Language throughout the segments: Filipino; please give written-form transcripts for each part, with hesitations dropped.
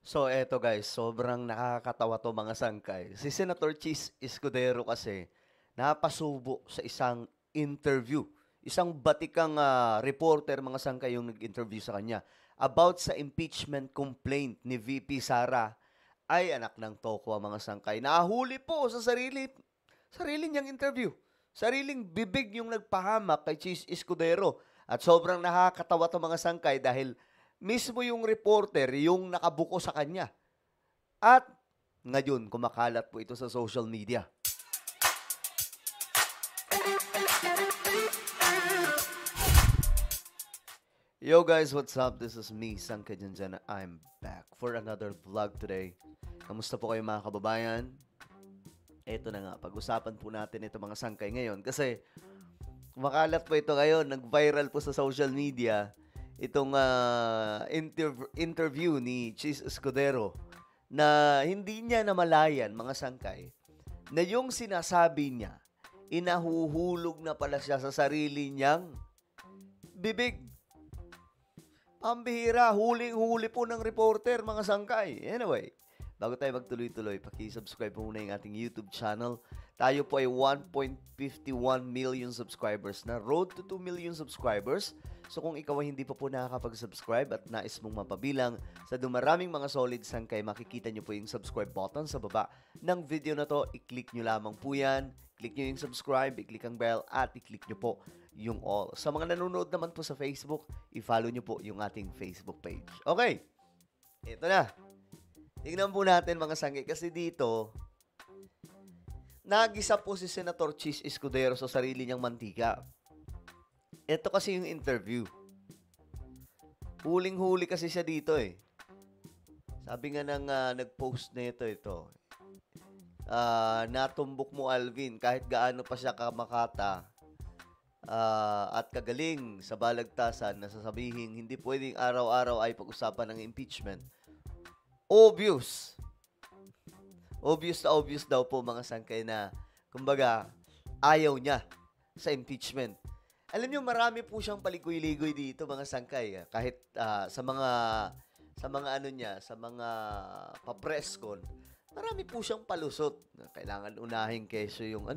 So eto guys, sobrang nakakatawa 'to mga sangkay. Si Senator Chis Escudero kasi napasubo sa isang interview. Isang batikang, reporter mga sangkay yung nag-interview sa kanya about sa impeachment complaint ni VP Sara. Ay anak ng toko mga sangkay, nahuli po sa sarili niyang interview. Sariling bibig yung nagpahamak kay Chis Escudero at sobrang nakakatawa 'to mga sangkay dahil mismo yung reporter yung nakabuko sa kanya. At ngayon, kumakalat po ito sa social media. Yo guys, what's up? This is me, Sangka Janjana. I'm back for another vlog today. Kamusta po kayo mga kababayan? Eto na nga, pag-usapan po natin ito mga sangkay ngayon kasi kumakalat po ito ngayon, nag-viral po sa social media itong interview ni Chis Escudero na hindi niya namalayan mga sangkay na yung sinasabi niya, inahuhulog na pala siya sa sarili niyang bibig. Pambihira, huling-huli po ng reporter, mga sangkay. Anyway, bago tayo magtuloy-tuloy, paki-subscribe po muna yung ating YouTube channel. Tayo po ay 1.51 million subscribers na. Road to 2 million subscribers. So kung ikaw ay hindi pa po nakakapag-subscribe at nais mong mapabilang sa dumaraming mga solid sangkay, makikita nyo po yung subscribe button sa baba ng video na to. I-click nyo lamang po yan. Click nyo yung subscribe, i-click ang bell, at i-click nyo po yung all. Sa mga nanonood naman po sa Facebook, i-follow nyo po yung ating Facebook page. Okay, ito na. Tingnan po natin mga sangkay kasi dito, nagisa po si Senator Chis Escudero sa sarili niyang mantika. Ito kasi yung interview. Huling-huli kasi siya dito eh. Sabi nga ng nag-post na ito. Natumbok mo Alvin kahit gaano pa siya kamakata at kagaling sa balagtasan na sasabihin hindi pwedeng araw-araw ay pag-usapan ng impeachment. Obvious. Obvious daw po mga sangkay na kumbaga ayaw niya sa impeachment. Alam niyo marami po siyang paligoy-ligoy dito mga sangkay kahit sa mga ano niya, sa mga pa-press con. Marami po siyang palusot. Kailangan unahin keso yung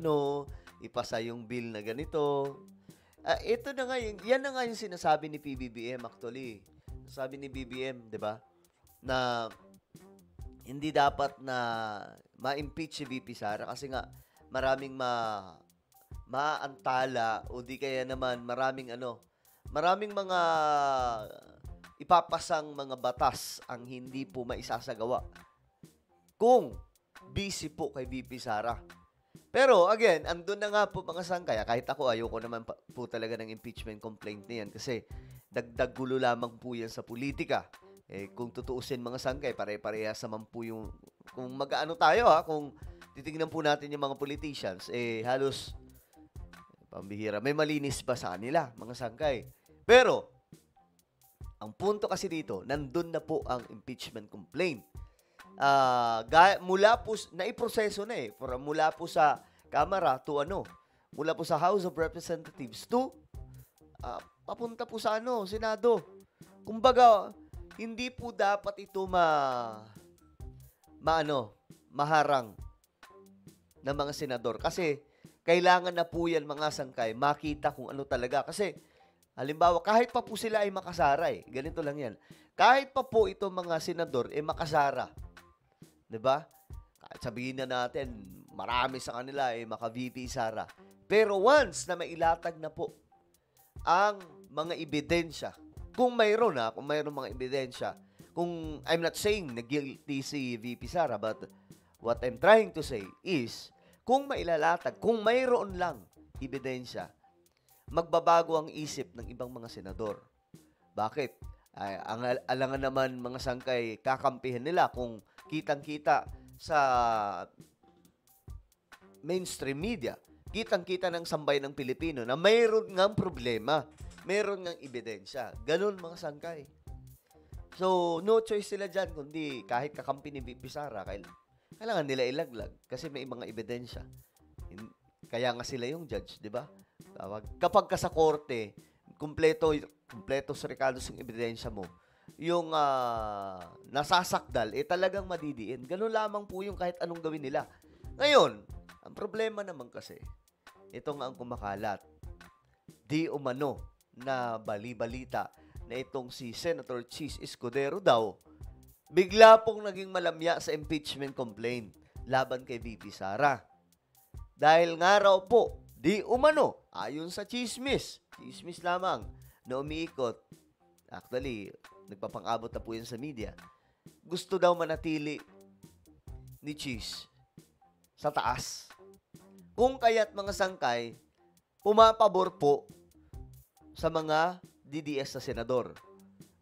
ipasa yung bill na ganito. Ito na nga yan na nga yung sinasabi ni PBBM actually. Sabi ni BBM, 'di ba? Na hindi dapat na ma-impeach si VP Sara kasi nga maraming maantala o di kaya naman maraming mga ipapasang mga batas ang hindi po maisasagawa kung busy po kay VP Sara. Pero again, andun na nga po mga sangkaya, kahit ako ayoko naman po talaga ng impeachment complaint niyan kasi dagdag gulo lamang po yan sa politika. Kung tutuusin mga sangkay, pare-parehas naman po yung, kung mag-ano tayo kung titignan po natin yung mga politicians, halos, pambihira, may malinis ba sa kanila, mga sangkay. Pero, ang punto kasi dito, nandun na po ang impeachment complaint. Mula po, naiproseso na mula po sa Kamara to mula po sa House of Representatives to, papunta po sa Senado. Kumbaga, hindi po dapat ito maharang ng mga senador. Kasi, kailangan na po yan mga sangkay, makita kung ano talaga. Kasi, halimbawa, kahit pa po sila ay makasara ganito lang yan. Kahit pa po ito mga senador makasara. 'Di ba? Kahit sabihin na natin, marami sa kanila maka-VP Sara. Pero once na mailatag na po ang mga ebidensya, kung mayroon mga ebidensya, kung I'm not saying na guilty si VP Sara, but what I'm trying to say is, kung mailalatag, kung mayroon lang ebidensya, magbabago ang isip ng ibang mga senador. Bakit? Ang alangan naman mga sangkay, kakampihan nila kung kitang-kita sa mainstream media, kitang-kita ng sambay ng Pilipino na mayroon ngang problema, mayroon ngang ebidensya. Ganun mga sangkay. So, no choice sila dyan, kundi kahit kakampi ni VP Sara, kailangan nila ilaglag kasi may mga ebidensya. Kaya nga sila yung judge, di ba? Kapag ka sa korte, kumpleto sa recados yung ebidensya mo, nasasakdal, talagang madidiin. Ganun lamang po yung kahit anong gawin nila. Ngayon, ang problema naman kasi, ito nga ang kumakalat. Di umano na bali-balita na itong si Senator Chis Escudero daw, bigla pong naging malamya sa impeachment complaint laban kay VP Sara. Dahil nga raw po, di umano, ayon sa chismis lamang na umiikot, actually, nagpapang-abot na po yun sa media, gusto daw manatili ni Chis sa taas. Kung kaya't mga sangkay, pumapabor po sa mga DDS na senador.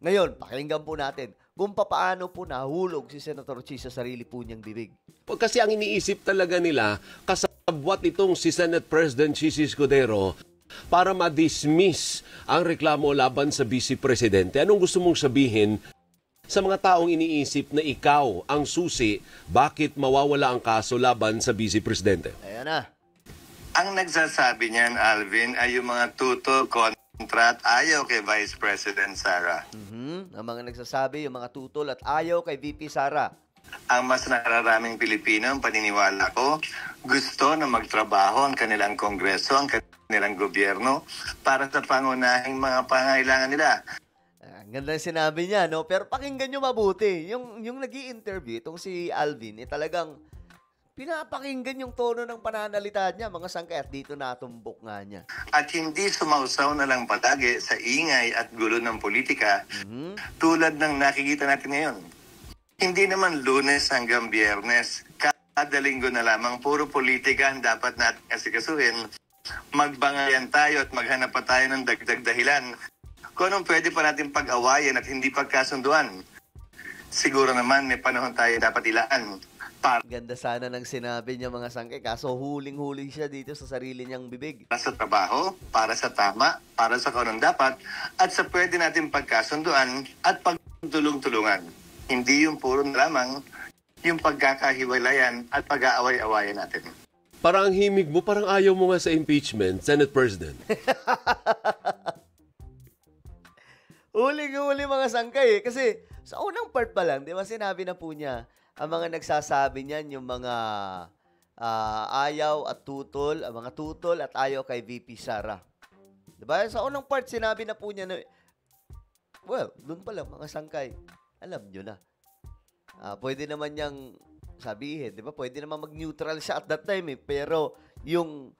Ngayon, pakinggan po natin kung paano po nahulog si Senator Chis sa sarili po niyang bibig. Kasi ang iniisip talaga nila, kasabwat itong si Senate President Chis Escudero para ma-dismiss ang reklamo laban sa Vice Presidente. Anong gusto mong sabihin sa mga taong iniisip na ikaw ang susi bakit mawawala ang kaso laban sa Vice Presidente? Ayan na. Ang nagsasabi niyan, Alvin, ay yung mga tuto, kontra at ayaw kay Vice President Sara. Ang mga nagsasabi, yung mga tutol at ayaw kay VP Sara. Ang mas nararaming Pilipino, ang paniniwala ko, gusto na magtrabaho ang kanilang kongreso, ang kanilang gobyerno para sa pangunahing mga pangailangan nila. Ang ganda yung sinabi niya, no? Pero pakinggan nyo mabuti. Yung nag-i-interview, itong si Alvin, talagang pinapakinggan yung tono ng pananalita niya, mga sangkay, at dito natumbok nga niya. At hindi sumausaw na lang palagi sa ingay at gulo ng politika tulad ng nakikita natin ngayon. Hindi naman Lunes hanggang Biyernes, kada linggo na lamang puro politika ang dapat natin asikasuhin. Magbangayan tayo at maghanap pa tayo ng dagdag dahilan kung anong pwede pa natin pag-awayan at hindi pagkasunduan. Siguro naman may panahon tayo dapat ilaan. Ganda sana ng sinabi niya, mga sangkay, kaso huling-huling siya dito sa sarili niyang bibig. Para sa trabaho, para sa tama, para sa kung anong dapat, at sa pwede natin pagkasunduan at pagtulong-tulungan. Hindi yung puro na lamang yung pagkakahiwalayan at pag-aaway-awayan natin. Parang ang himig mo, parang ayaw mo nga sa impeachment, Senate President. Huling-huli mga sangkay kasi sa unang part pa lang, di ba sinabi na po niya, ang mga nagsasabi niyan, yung mga ayaw at tutol, ang mga tutol at ayaw kay VP Sara. Di ba? Sa unang part, sinabi na po niya na, well, doon pa lang mga sangkay, alam nyo na. Pwede naman niyang sabihin, di ba? Pwede naman mag-neutral siya at that time pero yung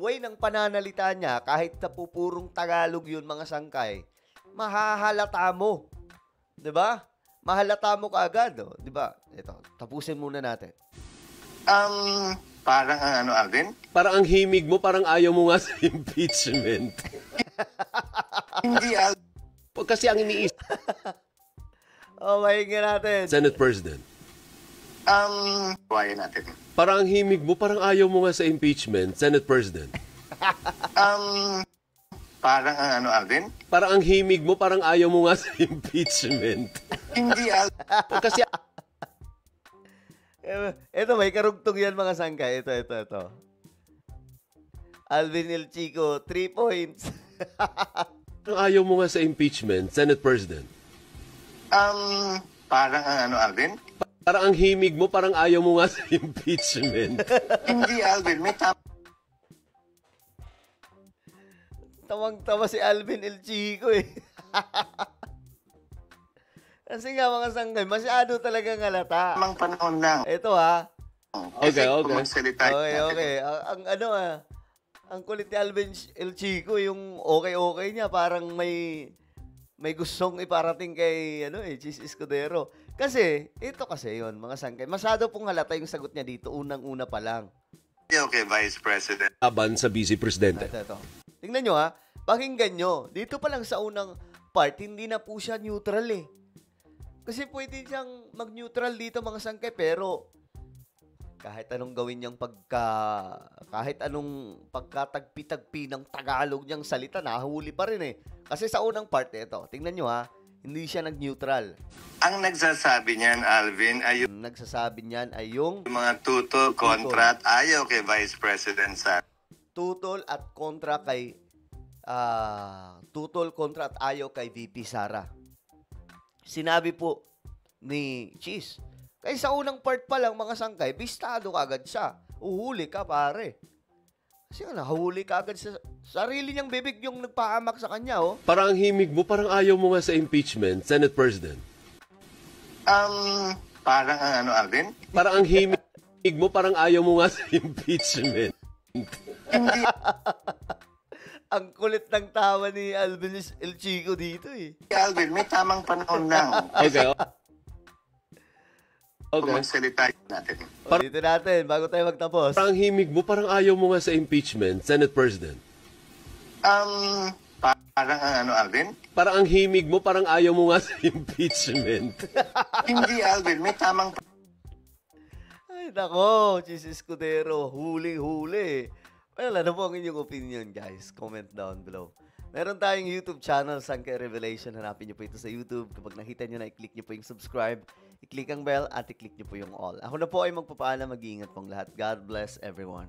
way ng pananalita niya, kahit na pupurong Tagalog yun, mga sangkay, mahahalata mo. Di ba? Mahalata mo kaagad, oh. Di ba? Ito, tapusin muna natin. Parang ano, Alvin? Parang ang himig mo, parang ayaw mo nga sa impeachment. Hindi, Alvin. Kasi ang iniisip, mahinga natin. Senate President. Awayan natin. Parang ang himig mo, parang ayaw mo nga sa impeachment, Senate President. Parang ano, Alvin? Parang ang himig mo, parang ayaw mo nga sa impeachment. Hindi, Alvin. Kasi ito, may karugtong yan, mga sangkay. Ito. Alvin El Chico, 3 points. parang ayaw mo nga sa impeachment, Senate President. Parang ano, Alvin? Parang ang himig mo, parang ayaw mo nga sa impeachment. Hindi, Alvin. May Tawang-tawa si Alvin El Chico eh. Kasi nga, mga sangkay, masyado talagang halata. tamang panahon lang. Ito ha. Okay. Okay. Ang kulit ni Alvin El Chico, yung okay niya, parang may gustong iparating kay Chis Escudero. Kasi, ito kasi yon, mga sangkay. Masyado pong halata yung sagot niya dito, unang-una pa lang. Okay, Vice President. Laban sa Vice Presidente. Ito. Tingnan nyo ha, pakinggan nyo. Dito pa lang sa unang part, hindi na po siya neutral eh. Kasi pwede siyang mag-neutral dito, mga sangkay, pero kahit anong gawin niyang kahit anong pagkatagpi-tagpi ng Tagalog niyang salita, nahuli pa rin eh. Kasi sa unang part, ito, tingnan nyo ha, hindi siya nag-neutral. Ang nagsasabi niyan, Alvin, ay yung Nagsasabi niyan ay yung mga tuto, kontra at ayaw kay Vice President Sara. tutol at kontra kay tutol kontra at ayaw kay VP Sara. sinabi po ni Cheese, kaya sa unang part pa lang mga sangkay, bistado kagad siya. Uhuli ka, pare. Kasi nga, nahuli kagad sa sarili niyang bibig yung nagpahamak sa kanya, oh. Parang ang himig mo, parang ayaw mo nga sa impeachment, Senate President. Parang ang ano, Alvin? Parang ang himig mo, parang ayaw mo nga sa impeachment. Hindi. Ang kulit ng tawa ni Alvin El Chico dito, eh. Alvin, may tamang panahon lang. Okay. Kung Okay. magsalita natin. Dito natin, bago tayo magtapos. Parang ang himig mo, parang ayaw mo nga sa impeachment, Senate President. Parang ang ano, Alvin? Parang ang himig mo, parang ayaw mo nga sa impeachment. Hindi, Alvin, may tamang Ay, nako, Cheese Escudero, huli-huli. Well, ano po ang inyong opinion, guys? Comment down below. Meron tayong YouTube channel, Sangkay Revelation. Hanapin niyo po ito sa YouTube. Kapag nakita niyo na, i-click niyo po yung subscribe, i-click ang bell, at i-click niyo po yung all. Ako na po ay magpapaalam, mag-iingat pong lahat. God bless everyone.